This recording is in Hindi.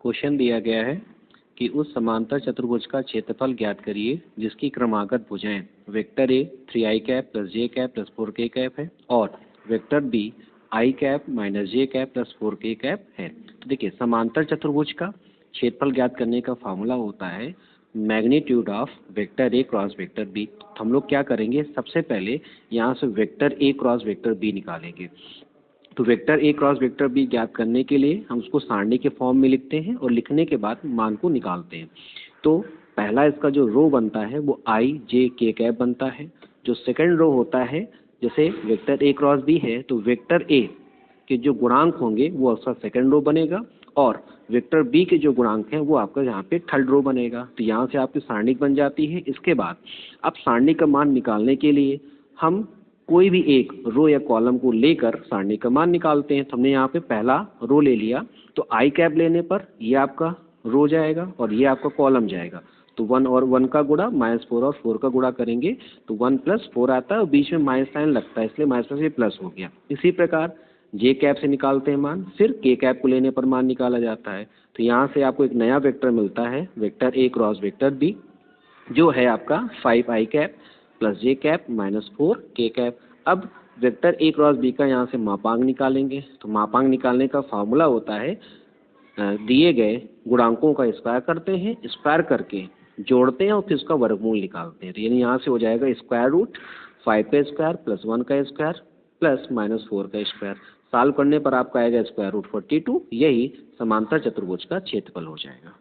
क्वेश्चन दिया गया है कि उस समांतर चतुर्भुज का क्षेत्रफल ज्ञात करिए जिसकी क्रमागत भुजाएं vector A 3i cap plus J cap plus 4k cap है और vector B i cap minus J cap plus 4k cap है। तो देखिए, समांतर चतुर्भुज का क्षेत्रफल ज्ञात करने का फार्मूला होता है magnitude of vector A cross vector B. तो हम लोग क्या करेंगे, सबसे पहले यहाँ से vector A cross vector B निकालेंगे। तो vector A cross vector B ज्ञात करने के लिए हम उसको सारणी के फॉर्म में लिखते हैं और लिखने के बाद मान को निकालते हैं। तो पहला इसका जो रो बनता है वो आई जे के कैप बनता है। जो सेकंड रो होता है, जैसे वेक्टर ए क्रॉस बी है तो वेक्टर ए के जो गुणांक होंगे वो उसका सेकंड रो बनेगा और वेक्टर बी के जो गुणांक हैं वो आपका यहाँ पे थर्ड रो बनेगा। तो यहाँ से आपकी सारणी बन जाती है। इसके बाद अब सारणी का मान निकालने के लिए हम कोई भी एक रो या कॉलम को लेकर सारणी का मान निकालते हैं। तो हमने यहाँ पे पहला रो ले लिया, तो आई कैप लेने पर ये आपका रो जाएगा और ये आपका कॉलम जाएगा। तो 1 और 1 का गुणा -4 और 4 का गुणा करेंगे तो 1 + 4 आता है और बीच में माइनस साइन लगता है, इसलिए माइनस से प्लस हो गया। इसी प्रकार जे कैप से निकालते हैं मान, फिर के कैप को लेने पर मान निकाला जाता है। तो यहाँ से आपको एक नया वेक्टर मिलता है vector A cross vector B, जो है आपका 5i cap plus J cap minus 4k cap. अब वेक्टर ए क्रॉस बी का यहाँ से मापांक निकालेंगे। तो मापांक निकालने का फार्मूला होता है दिए गए गुणांकों का स्क्वायर करते हैं, स्क्वायर करके जोड़ते हैं और फिर उसका वर्गमूल निकालते हैं। तो यानी यहाँ से हो जाएगा स्क्वायर रूट 5 का स्क्वायर प्लस 1 का स्क्वायर प्लस -4 का स्क्वायर। सॉल्व करने पर आपका आएगा स्क्वायर रूट 42। यही समांतर चतुर्भुज का क्षेत्रफल हो जाएगा।